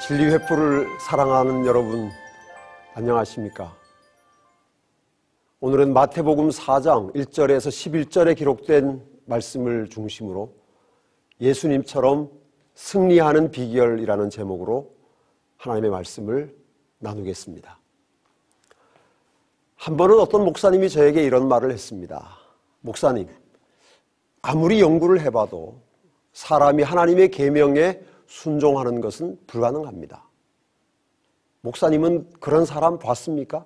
진리횃불을 사랑하는 여러분, 안녕하십니까? 오늘은 마태복음 4장 1절에서 11절에 기록된 말씀을 중심으로 예수님처럼 승리하는 비결이라는 제목으로 하나님의 말씀을 나누겠습니다. 한 번은 어떤 목사님이 저에게 이런 말을 했습니다. 목사님, 아무리 연구를 해봐도 사람이 하나님의 계명에 순종하는 것은 불가능합니다. 목사님은 그런 사람 봤습니까?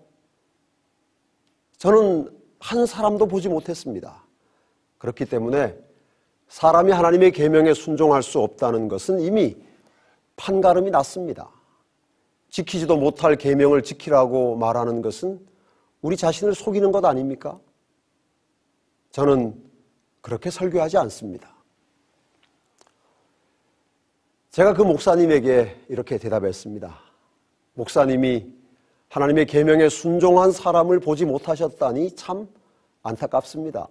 저는 한 사람도 보지 못했습니다. 그렇기 때문에 사람이 하나님의 계명에 순종할 수 없다는 것은 이미 판가름이 났습니다. 지키지도 못할 계명을 지키라고 말하는 것은 우리 자신을 속이는 것 아닙니까? 저는 그렇게 설교하지 않습니다. 제가 그 목사님에게 이렇게 대답했습니다. 목사님이 하나님의 계명에 순종한 사람을 보지 못하셨다니 참 안타깝습니다.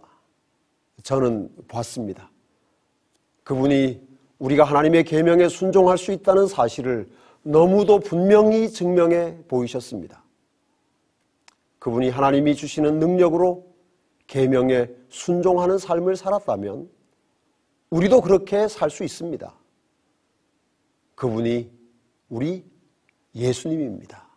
저는 봤습니다. 그분이 우리가 하나님의 계명에 순종할 수 있다는 사실을 너무도 분명히 증명해 보이셨습니다. 그분이 하나님이 주시는 능력으로 계명에 순종하는 삶을 살았다면 우리도 그렇게 살 수 있습니다. 그분이 우리 예수님입니다.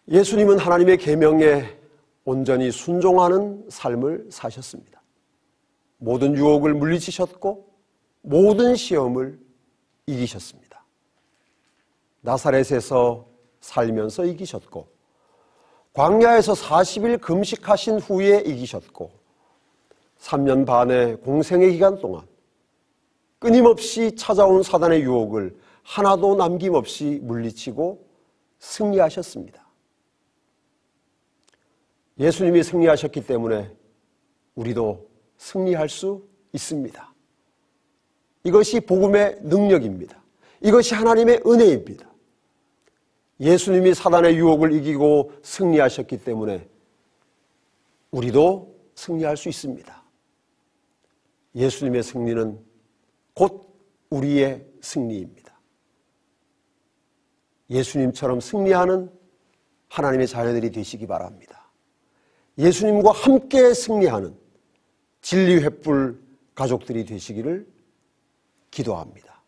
예수님은 하나님의 계명에 온전히 순종하는 삶을 사셨습니다. 모든 유혹을 물리치셨고 모든 시험을 이기셨습니다. 나사렛에서 살면서 이기셨고 광야에서 40일 금식하신 후에 이기셨고 3년 반의 공생의 기간 동안 끊임없이 찾아온 사단의 유혹을 하나도 남김없이 물리치고 승리하셨습니다. 예수님이 승리하셨기 때문에 우리도 승리할 수 있습니다. 이것이 복음의 능력입니다. 이것이 하나님의 은혜입니다. 예수님이 사단의 유혹을 이기고 승리하셨기 때문에 우리도 승리할 수 있습니다. 예수님의 승리는 곧 우리의 승리입니다. 예수님처럼 승리하는 하나님의 자녀들이 되시기 바랍니다. 예수님과 함께 승리하는 진리횃불 가족들이 되시기를 기도합니다.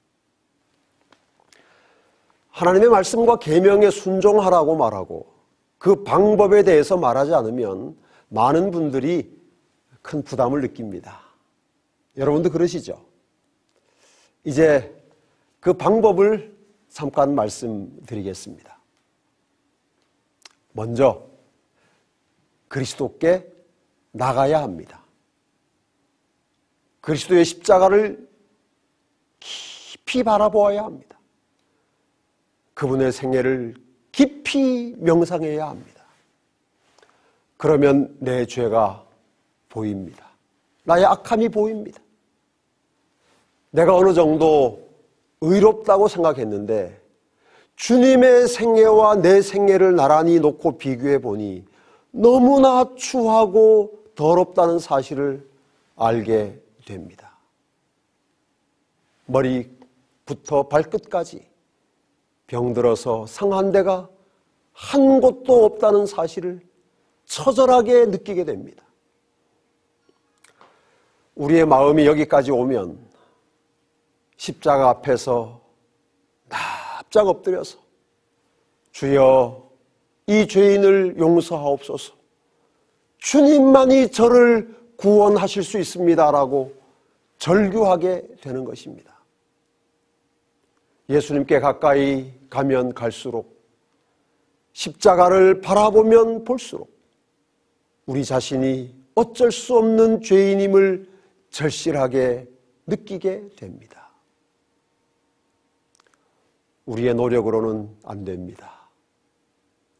하나님의 말씀과 계명에 순종하라고 말하고 그 방법에 대해서 말하지 않으면 많은 분들이 큰 부담을 느낍니다. 여러분도 그러시죠? 이제 그 방법을 잠깐 말씀드리겠습니다. 먼저 그리스도께 나가야 합니다. 그리스도의 십자가를 깊이 바라보아야 합니다. 그분의 생애를 깊이 명상해야 합니다. 그러면 내 죄가 보입니다. 나의 악함이 보입니다. 내가 어느 정도 의롭다고 생각했는데 주님의 생애와 내 생애를 나란히 놓고 비교해 보니 너무나 추하고 더럽다는 사실을 알게 됩니다. 머리부터 발끝까지 병들어서 상한 데가 한 곳도 없다는 사실을 처절하게 느끼게 됩니다. 우리의 마음이 여기까지 오면 십자가 앞에서 납작 엎드려서 주여 이 죄인을 용서하옵소서, 주님만이 저를 구원하실 수 있습니다라고 절규하게 되는 것입니다. 예수님께 가까이 가면 갈수록 십자가를 바라보면 볼수록 우리 자신이 어쩔 수 없는 죄인임을 절실하게 느끼게 됩니다. 우리의 노력으로는 안 됩니다.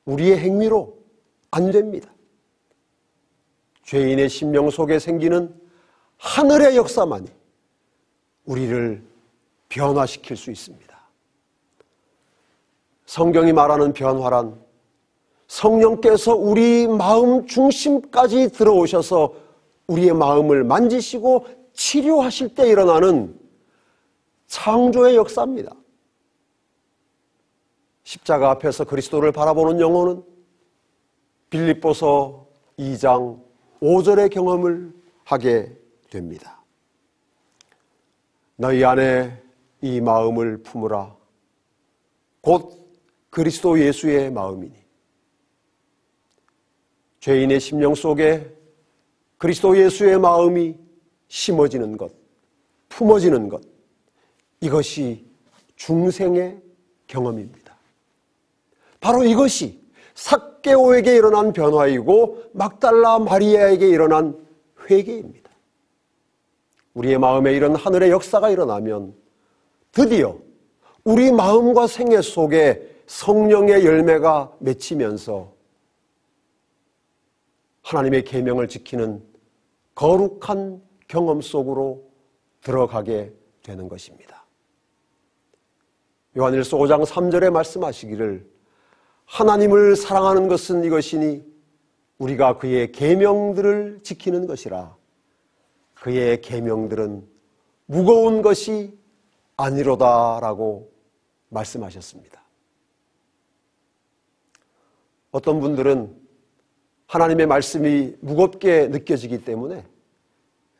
우리의 행위로 안 됩니다. 죄인의 심령 속에 생기는 하늘의 역사만이 우리를 변화시킬 수 있습니다. 성경이 말하는 변화란 성령께서 우리 마음 중심까지 들어오셔서 우리의 마음을 만지시고 치료하실 때 일어나는 창조의 역사입니다. 십자가 앞에서 그리스도를 바라보는 영혼은 빌립보서 2장 5절의 경험을 하게 됩니다. 너희 안에 이 마음을 품으라. 곧 그리스도 예수의 마음이니. 죄인의 심령 속에 그리스도 예수의 마음이 심어지는 것, 품어지는 것, 이것이 중생의 경험입니다. 바로 이것이 삭개오에게 일어난 변화이고 막달라 마리아에게 일어난 회개입니다. 우리의 마음에 이런 하늘의 역사가 일어나면 드디어 우리 마음과 생애 속에 성령의 열매가 맺히면서 하나님의 계명을 지키는 거룩한 경험 속으로 들어가게 되는 것입니다. 요한일서 5장 3절에 말씀하시기를 하나님을 사랑하는 것은 이것이니 우리가 그의 계명들을 지키는 것이라. 그의 계명들은 무거운 것이 아니로다라고 말씀하셨습니다. 어떤 분들은 하나님의 말씀이 무겁게 느껴지기 때문에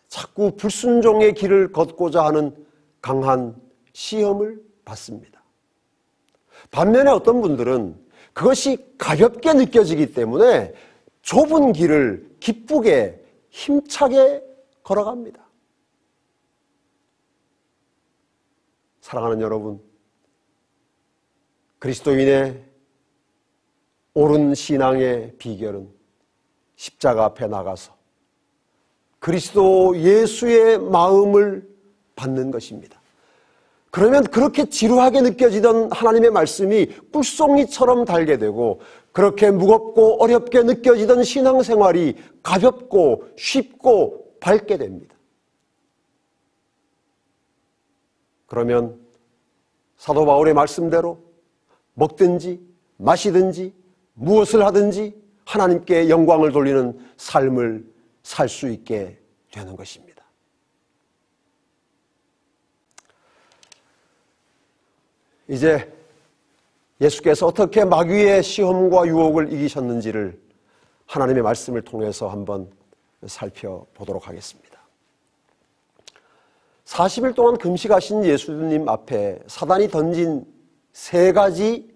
자꾸 불순종의 길을 걷고자 하는 강한 시험을 받습니다. 반면에 어떤 분들은 그것이 가볍게 느껴지기 때문에 좁은 길을 기쁘게 힘차게 걸어갑니다. 사랑하는 여러분, 그리스도인의 옳은 신앙의 비결은 십자가 앞에 나가서 그리스도 예수의 마음을 받는 것입니다. 그러면 그렇게 지루하게 느껴지던 하나님의 말씀이 꿀송이처럼 달게 되고 그렇게 무겁고 어렵게 느껴지던 신앙생활이 가볍고 쉽고 밝게 됩니다. 그러면 사도 바울의 말씀대로 먹든지 마시든지 무엇을 하든지 하나님께 영광을 돌리는 삶을 살 수 있게 되는 것입니다. 이제 예수께서 어떻게 마귀의 시험과 유혹을 이기셨는지를 하나님의 말씀을 통해서 한번 살펴보도록 하겠습니다. 40일 동안 금식하신 예수님 앞에 사단이 던진 세 가지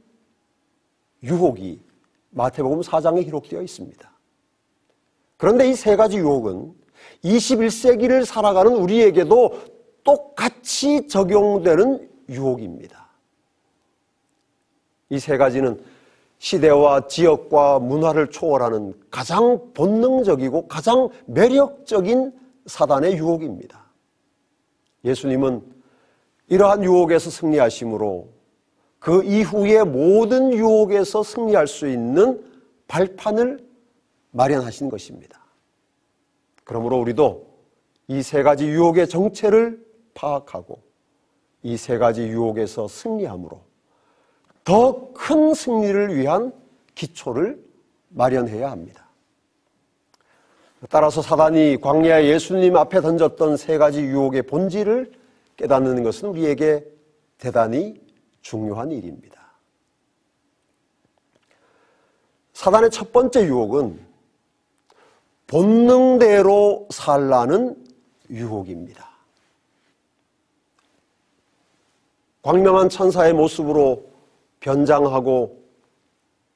유혹이 마태복음 4장에 기록되어 있습니다. 그런데 이 세 가지 유혹은 21세기를 살아가는 우리에게도 똑같이 적용되는 유혹입니다. 이 세 가지는 시대와 지역과 문화를 초월하는 가장 본능적이고 가장 매력적인 사단의 유혹입니다. 예수님은 이러한 유혹에서 승리하심으로 그 이후의 모든 유혹에서 승리할 수 있는 발판을 마련하신 것입니다. 그러므로 우리도 이 세 가지 유혹의 정체를 파악하고 이 세 가지 유혹에서 승리함으로 더 큰 승리를 위한 기초를 마련해야 합니다. 따라서 사단이 광야에 예수님 앞에 던졌던 세 가지 유혹의 본질을 깨닫는 것은 우리에게 대단히 중요한 일입니다. 사단의 첫 번째 유혹은 본능대로 살라는 유혹입니다. 광명한 천사의 모습으로 변장하고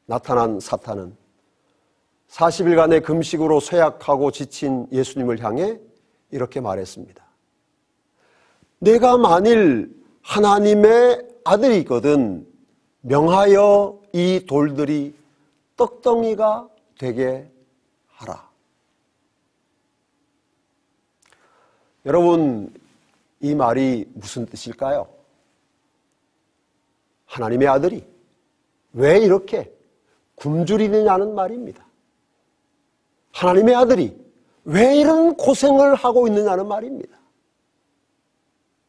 나타난 사탄은 40일간의 금식으로 쇠약하고 지친 예수님을 향해 이렇게 말했습니다. 내가 만일 하나님의 아들이거든 명하여 이 돌들이 떡덩이가 되게 하라. 여러분, 이 말이 무슨 뜻일까요? 하나님의 아들이 왜 이렇게 굶주리느냐는 말입니다. 하나님의 아들이 왜 이런 고생을 하고 있느냐는 말입니다.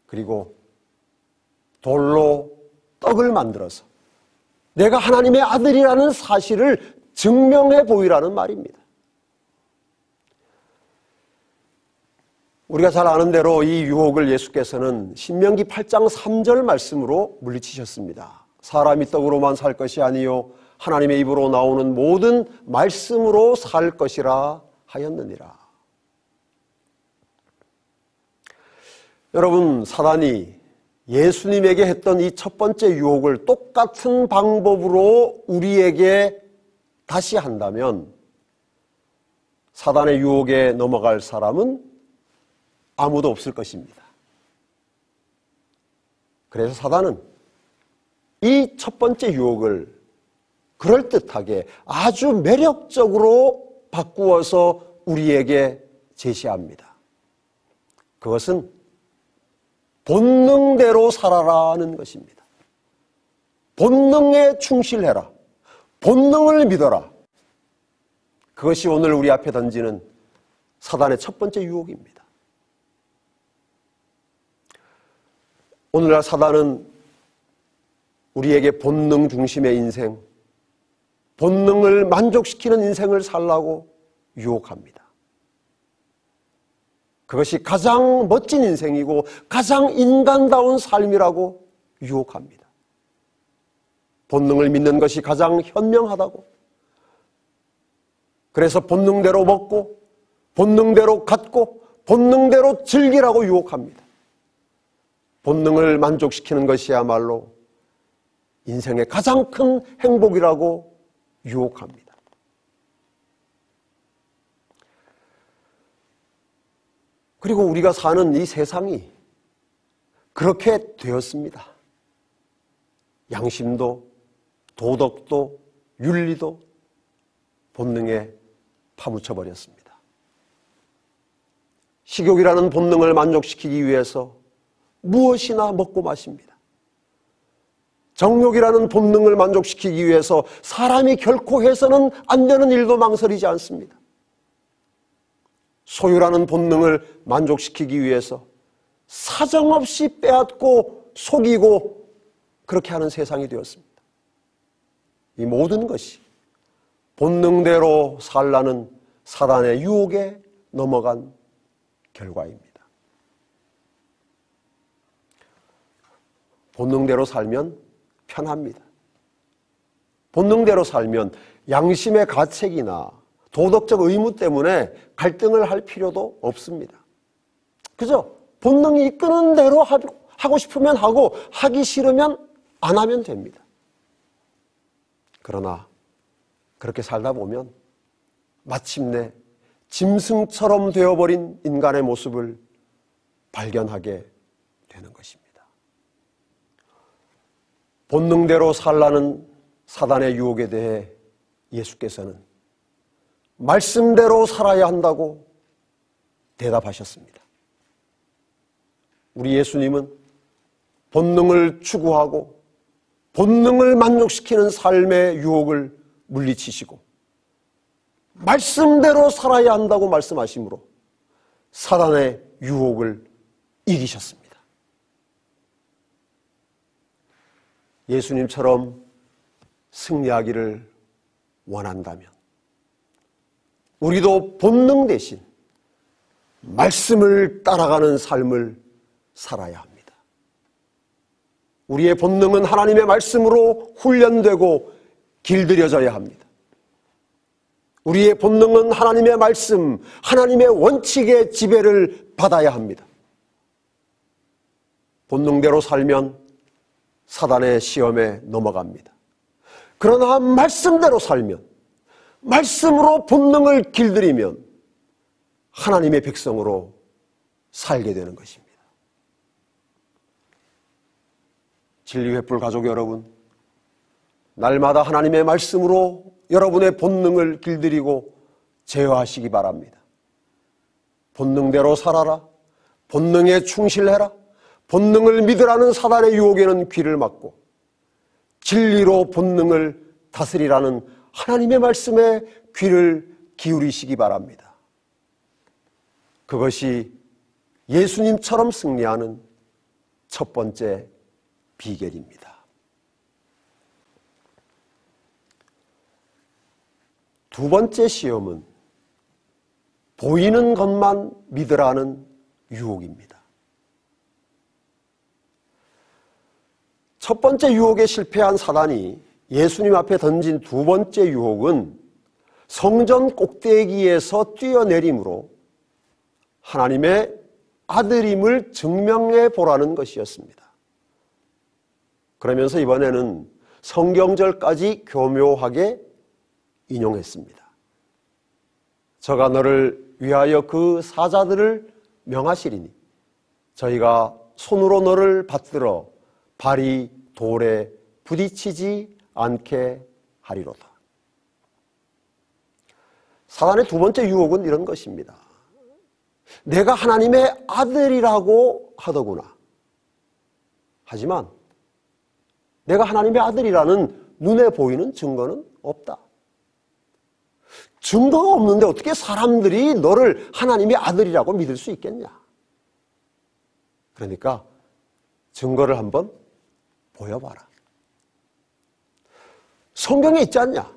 그리고 돌로 떡을 만들어서 내가 하나님의 아들이라는 사실을 증명해 보이라는 말입니다. 우리가 잘 아는 대로 이 유혹을 예수께서는 신명기 8장 3절 말씀으로 물리치셨습니다. 사람이 떡으로만 살 것이 아니요 하나님의 입으로 나오는 모든 말씀으로 살 것이라 하였느니라. 여러분, 사단이 예수님에게 했던 이 첫 번째 유혹을 똑같은 방법으로 우리에게 다시 한다면 사단의 유혹에 넘어갈 사람은 아무도 없을 것입니다. 그래서 사단은 이 첫 번째 유혹을 그럴듯하게 아주 매력적으로 바꾸어서 우리에게 제시합니다. 그것은 본능대로 살아라는 것입니다. 본능에 충실해라. 본능을 믿어라. 그것이 오늘 우리 앞에 던지는 사단의 첫 번째 유혹입니다. 오늘날 사단은 우리에게 본능 중심의 인생, 본능을 만족시키는 인생을 살라고 유혹합니다. 그것이 가장 멋진 인생이고 가장 인간다운 삶이라고 유혹합니다. 본능을 믿는 것이 가장 현명하다고. 그래서 본능대로 먹고 본능대로 갖고 본능대로 즐기라고 유혹합니다. 본능을 만족시키는 것이야말로 인생의 가장 큰 행복이라고 유혹합니다. 그리고 우리가 사는 이 세상이 그렇게 되었습니다. 양심도 도덕도 윤리도 본능에 파묻혀 버렸습니다. 식욕이라는 본능을 만족시키기 위해서 무엇이나 먹고 마십니다. 정욕이라는 본능을 만족시키기 위해서 사람이 결코 해서는 안 되는 일도 망설이지 않습니다. 소유라는 본능을 만족시키기 위해서 사정없이 빼앗고 속이고 그렇게 하는 세상이 되었습니다. 이 모든 것이 본능대로 살라는 사단의 유혹에 넘어간 결과입니다. 본능대로 살면 편합니다. 본능대로 살면 양심의 가책이나 도덕적 의무 때문에 갈등을 할 필요도 없습니다. 그죠? 본능이 이끄는 대로 하고 싶으면 하고 하기 싫으면 안 하면 됩니다. 그러나 그렇게 살다 보면 마침내 짐승처럼 되어버린 인간의 모습을 발견하게 되는 것입니다. 본능대로 살라는 사단의 유혹에 대해 예수께서는 말씀대로 살아야 한다고 대답하셨습니다. 우리 예수님은 본능을 추구하고 본능을 만족시키는 삶의 유혹을 물리치시고 말씀대로 살아야 한다고 말씀하심으로 사단의 유혹을 이기셨습니다. 예수님처럼 승리하기를 원한다면 우리도 본능 대신 말씀을 따라가는 삶을 살아야 합니다. 우리의 본능은 하나님의 말씀으로 훈련되고 길들여져야 합니다. 우리의 본능은 하나님의 말씀, 하나님의 원칙의 지배를 받아야 합니다. 본능대로 살면 사단의 시험에 넘어갑니다. 그러나 말씀대로 살면, 말씀으로 본능을 길들이면 하나님의 백성으로 살게 되는 것입니다. 진리횃불 가족 여러분, 날마다 하나님의 말씀으로 여러분의 본능을 길들이고 제어하시기 바랍니다. 본능대로 살아라. 본능에 충실해라. 본능을 믿으라는 사단의 유혹에는 귀를 막고 진리로 본능을 다스리라는 하나님의 말씀에 귀를 기울이시기 바랍니다. 그것이 예수님처럼 승리하는 첫 번째 비결입니다. 두 번째 시험은 보이는 것만 믿으라는 유혹입니다. 첫 번째 유혹에 실패한 사단이 예수님 앞에 던진 두 번째 유혹은 성전 꼭대기에서 뛰어내림으로 하나님의 아들임을 증명해 보라는 것이었습니다. 그러면서 이번에는 성경절까지 교묘하게 인용했습니다. 저가 너를 위하여 그 사자들을 명하시리니 저희가 손으로 너를 받들어 발이 돌에 부딪히지 않게 하리로다. 사단의 두 번째 유혹은 이런 것입니다. 내가 하나님의 아들이라고 하더구나. 하지만 내가 하나님의 아들이라는 눈에 보이는 증거는 없다. 증거가 없는데 어떻게 사람들이 너를 하나님의 아들이라고 믿을 수 있겠냐? 그러니까 증거를 한번 보여봐라. 성경에 있지 않냐?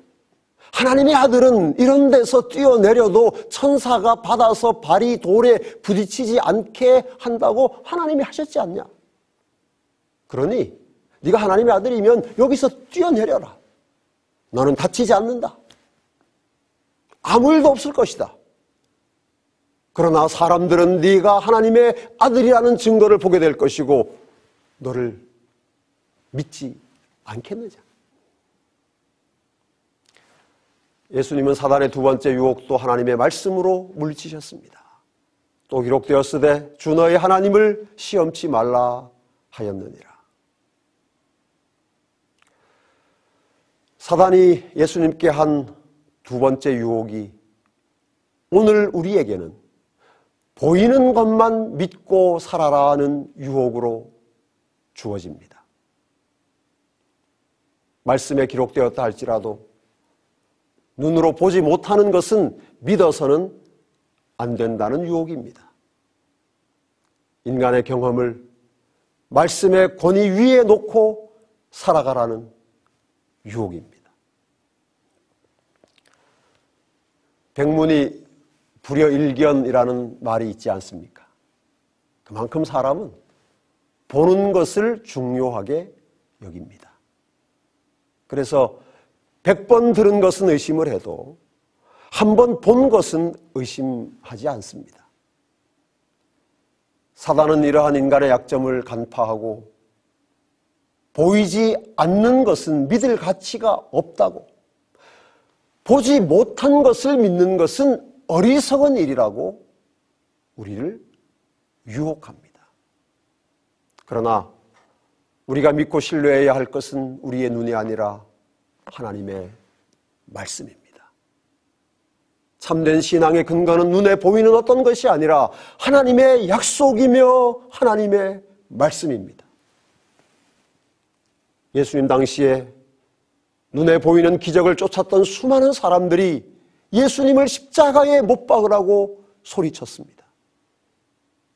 하나님의 아들은 이런 데서 뛰어내려도 천사가 받아서 발이 돌에 부딪히지 않게 한다고 하나님이 하셨지 않냐? 그러니 네가 하나님의 아들이면 여기서 뛰어내려라. 너는 다치지 않는다. 아무 일도 없을 것이다. 그러나 사람들은 네가 하나님의 아들이라는 증거를 보게 될 것이고 너를 믿지 않겠느냐? 예수님은 사단의 두 번째 유혹도 하나님의 말씀으로 물리치셨습니다. 또 기록되었으되 주 너의 하나님을 시험치 말라 하였느니라. 사단이 예수님께 한 두 번째 유혹이 오늘 우리에게는 보이는 것만 믿고 살아라는 유혹으로 주어집니다. 말씀에 기록되었다 할지라도 눈으로 보지 못하는 것은 믿어서는 안 된다는 유혹입니다. 인간의 경험을 말씀의 권위 위에 놓고 살아가라는 유혹입니다. 백문이 불여일견이라는 말이 있지 않습니까? 그만큼 사람은 보는 것을 중요하게 여깁니다. 그래서 100번 들은 것은 의심을 해도 한 번 본 것은 의심하지 않습니다. 사단은 이러한 인간의 약점을 간파하고 보이지 않는 것은 믿을 가치가 없다고, 보지 못한 것을 믿는 것은 어리석은 일이라고 우리를 유혹합니다. 그러나 우리가 믿고 신뢰해야 할 것은 우리의 눈이 아니라 하나님의 말씀입니다. 참된 신앙의 근거는 눈에 보이는 어떤 것이 아니라 하나님의 약속이며 하나님의 말씀입니다. 예수님 당시에 눈에 보이는 기적을 쫓았던 수많은 사람들이 예수님을 십자가에 못 박으라고 소리쳤습니다.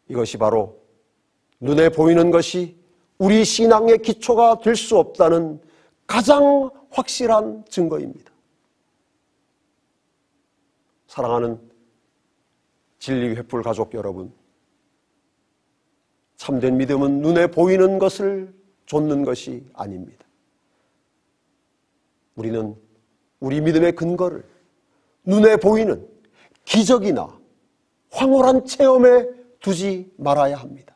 이것이 바로 눈에 보이는 것이 우리 신앙의 기초가 될 수 없다는 가장 확실한 증거입니다. 사랑하는 진리 횃불 가족 여러분, 참된 믿음은 눈에 보이는 것을 좇는 것이 아닙니다. 우리는 우리 믿음의 근거를 눈에 보이는 기적이나 황홀한 체험에 두지 말아야 합니다.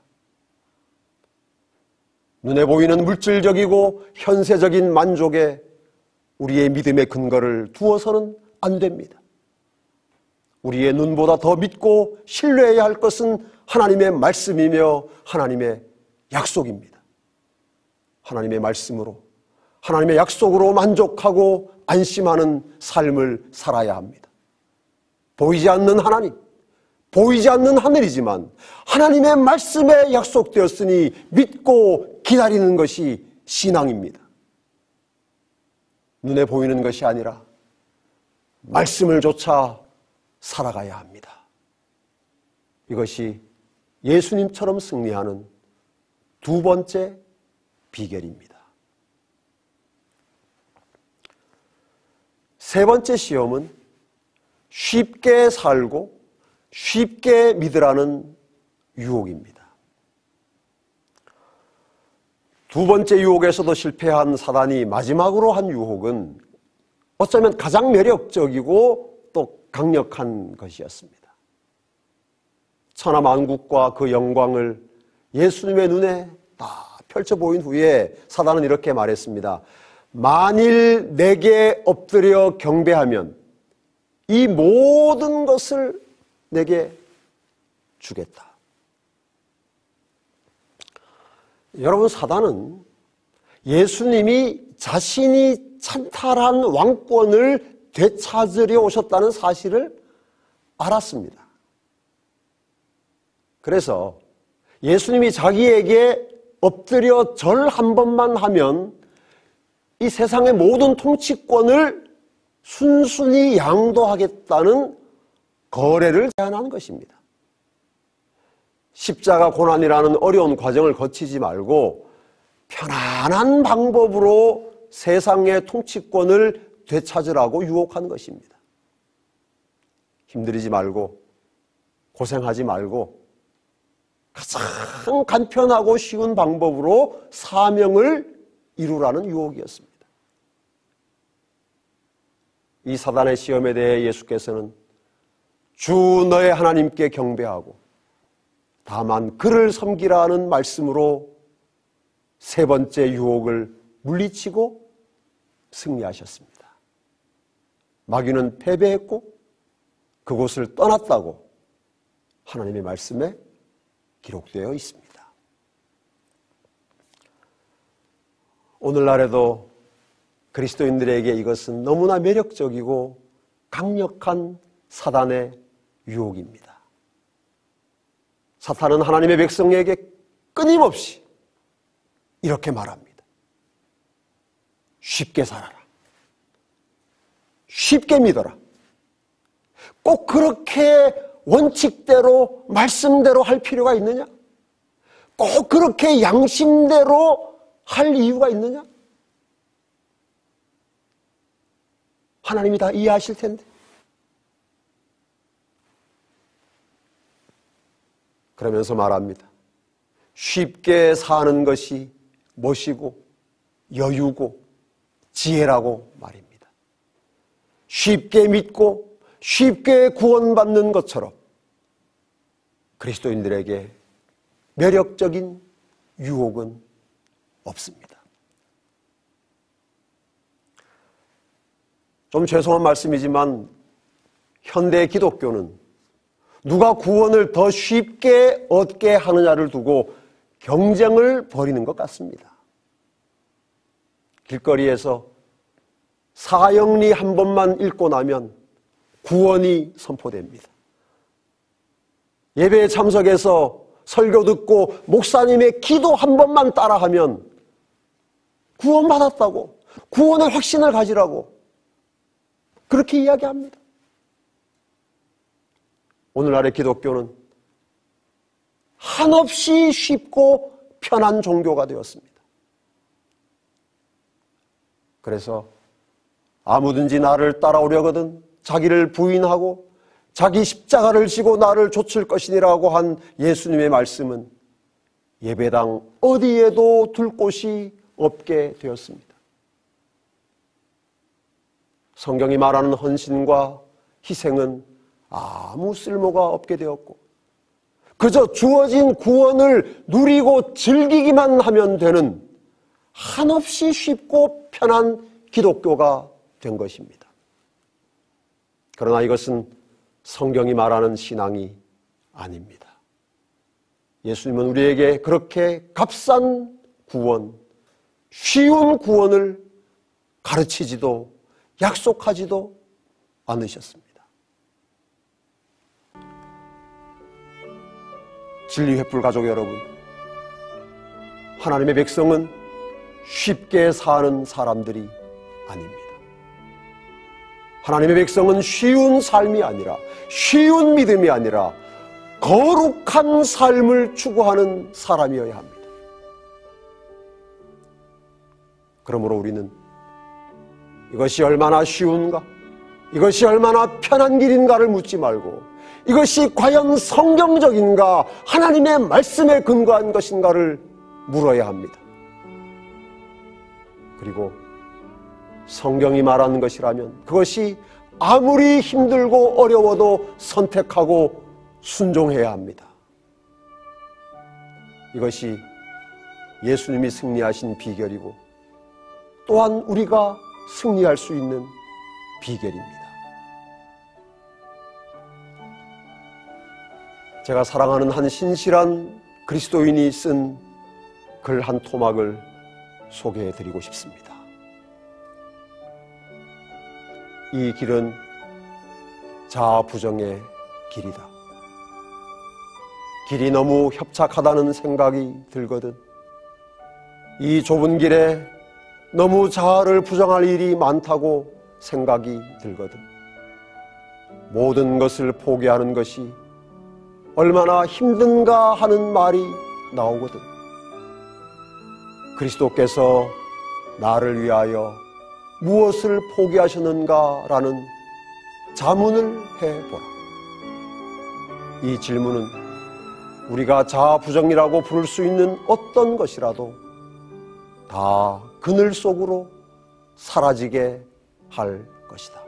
눈에 보이는 물질적이고 현세적인 만족에 우리의 믿음의 근거를 두어서는 안 됩니다. 우리의 눈보다 더 믿고 신뢰해야 할 것은 하나님의 말씀이며 하나님의 약속입니다. 하나님의 말씀으로, 하나님의 약속으로 만족하고 안심하는 삶을 살아야 합니다. 보이지 않는 하나님, 보이지 않는 하늘이지만 하나님의 말씀에 약속되었으니 믿고 기다리는 것이 신앙입니다. 눈에 보이는 것이 아니라 말씀을 쫓아 살아가야 합니다. 이것이 예수님처럼 승리하는 두 번째 비결입니다. 세 번째 시험은 쉽게 살고 쉽게 믿으라는 유혹입니다. 두 번째 유혹에서도 실패한 사단이 마지막으로 한 유혹은 어쩌면 가장 매력적이고 또 강력한 것이었습니다. 천하만국과 그 영광을 예수님의 눈에 다 펼쳐 보인 후에 사단은 이렇게 말했습니다. 만일 내게 엎드려 경배하면 이 모든 것을 내게 주겠다. 여러분, 사단은 예수님이 자신이 찬탈한 왕권을 되찾으려 오셨다는 사실을 알았습니다. 그래서 예수님이 자기에게 엎드려 절 한 번만 하면 이 세상의 모든 통치권을 순순히 양도하겠다는 거래를 제안한 것입니다. 십자가 고난이라는 어려운 과정을 거치지 말고 편안한 방법으로 세상의 통치권을 되찾으라고 유혹한 것입니다. 힘들이지 말고 고생하지 말고 가장 간편하고 쉬운 방법으로 사명을 이루라는 유혹이었습니다. 이 사단의 시험에 대해 예수께서는 주 너의 하나님께 경배하고 다만 그를 섬기라는 말씀으로 세 번째 유혹을 물리치고 승리하셨습니다. 마귀는 패배했고 그곳을 떠났다고 하나님의 말씀에 기록되어 있습니다. 오늘날에도 그리스도인들에게 이것은 너무나 매력적이고 강력한 사단의 유혹입니다. 사탄은 하나님의 백성에게 끊임없이 이렇게 말합니다. 쉽게 살아라. 쉽게 믿어라. 꼭 그렇게 원칙대로 말씀대로 할 필요가 있느냐? 꼭 그렇게 양심대로 할 이유가 있느냐? 하나님이 다 이해하실 텐데. 그러면서 말합니다. 쉽게 사는 것이 멋이고 여유고 지혜라고 말입니다. 쉽게 믿고 쉽게 구원받는 것처럼 그리스도인들에게 매력적인 유혹은 없습니다. 좀 죄송한 말씀이지만 현대 기독교는 누가 구원을 더 쉽게 얻게 하느냐를 두고 경쟁을 벌이는 것 같습니다. 길거리에서 사형리 한 번만 읽고 나면 구원이 선포됩니다. 예배에 참석해서 설교 듣고 목사님의 기도 한 번만 따라하면 구원받았다고, 구원의 확신을 가지라고 그렇게 이야기합니다. 오늘날의 기독교는 한없이 쉽고 편한 종교가 되었습니다. 그래서 아무든지 나를 따라오려거든 자기를 부인하고 자기 십자가를 지고 나를 좇을 것이니라고 한 예수님의 말씀은 예배당 어디에도 둘 곳이 없게 되었습니다. 성경이 말하는 헌신과 희생은 아무 쓸모가 없게 되었고 그저 주어진 구원을 누리고 즐기기만 하면 되는 한없이 쉽고 편한 기독교가 된 것입니다. 그러나 이것은 성경이 말하는 신앙이 아닙니다. 예수님은 우리에게 그렇게 값싼 구원, 쉬운 구원을 가르치지도 약속하지도 않으셨습니다. 진리횃불 가족 여러분, 하나님의 백성은 쉽게 사는 사람들이 아닙니다. 하나님의 백성은 쉬운 삶이 아니라, 쉬운 믿음이 아니라 거룩한 삶을 추구하는 사람이어야 합니다. 그러므로 우리는 이것이 얼마나 쉬운가, 이것이 얼마나 편한 길인가를 묻지 말고 이것이 과연 성경적인가, 하나님의 말씀에 근거한 것인가를 물어야 합니다. 그리고 성경이 말하는 것이라면 그것이 아무리 힘들고 어려워도 선택하고 순종해야 합니다. 이것이 예수님이 승리하신 비결이고 또한 우리가 승리할 수 있는 비결입니다. 제가 사랑하는 한 신실한 그리스도인이 쓴 글 한 토막을 소개해 드리고 싶습니다. 이 길은 자아부정의 길이다. 길이 너무 협착하다는 생각이 들거든 이 좁은 길에 너무 자아를 부정할 일이 많다고 생각이 들거든 모든 것을 포기하는 것이 얼마나 힘든가 하는 말이 나오거든 그리스도께서 나를 위하여 무엇을 포기하셨는가 라는 자문을 해보라. 이 질문은 우리가 자아부정이라고 부를 수 있는 어떤 것이라도 다 그늘 속으로 사라지게 할 것이다.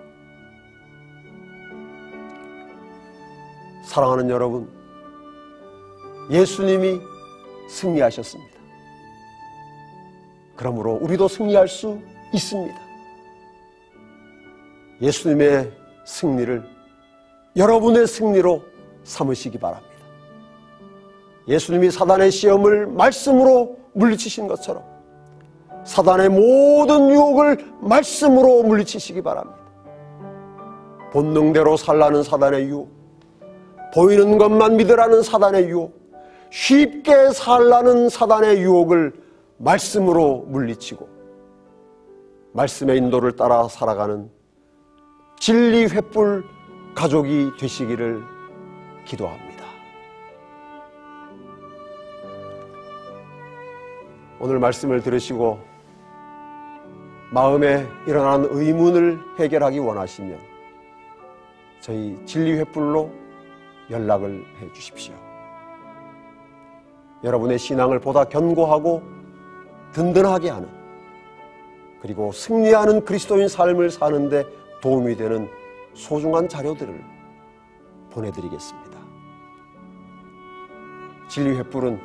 사랑하는 여러분, 예수님이 승리하셨습니다. 그러므로 우리도 승리할 수 있습니다. 예수님의 승리를 여러분의 승리로 삼으시기 바랍니다. 예수님이 사단의 시험을 말씀으로 물리치신 것처럼 사단의 모든 유혹을 말씀으로 물리치시기 바랍니다. 본능대로 살라는 사단의 유혹, 보이는 것만 믿으라는 사단의 유혹, 쉽게 살라는 사단의 유혹을 말씀으로 물리치고 말씀의 인도를 따라 살아가는 진리 횃불 가족이 되시기를 기도합니다. 오늘 말씀을 들으시고 마음에 일어나는 의문을 해결하기 원하시면 저희 진리 횃불로 연락을 해 주십시오. 여러분의 신앙을 보다 견고하고 든든하게 하는 그리고 승리하는 그리스도인 삶을 사는데 도움이 되는 소중한 자료들을 보내드리겠습니다. 진리 횃불은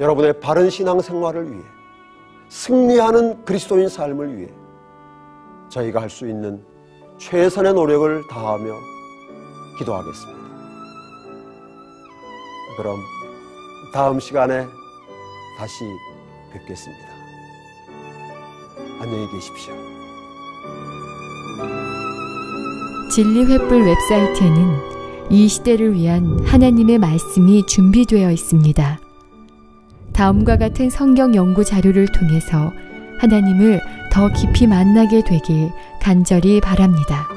여러분의 바른 신앙생활을 위해 승리하는 그리스도인 삶을 위해 저희가 할 수 있는 최선의 노력을 다하며 기도하겠습니다. 그럼 다음 시간에 다시 뵙겠습니다. 안녕히 계십시오. 진리 횃불 웹사이트에는 이 시대를 위한 하나님의 말씀이 준비되어 있습니다. 다음과 같은 성경 연구 자료를 통해서 하나님을 더 깊이 만나게 되길 간절히 바랍니다.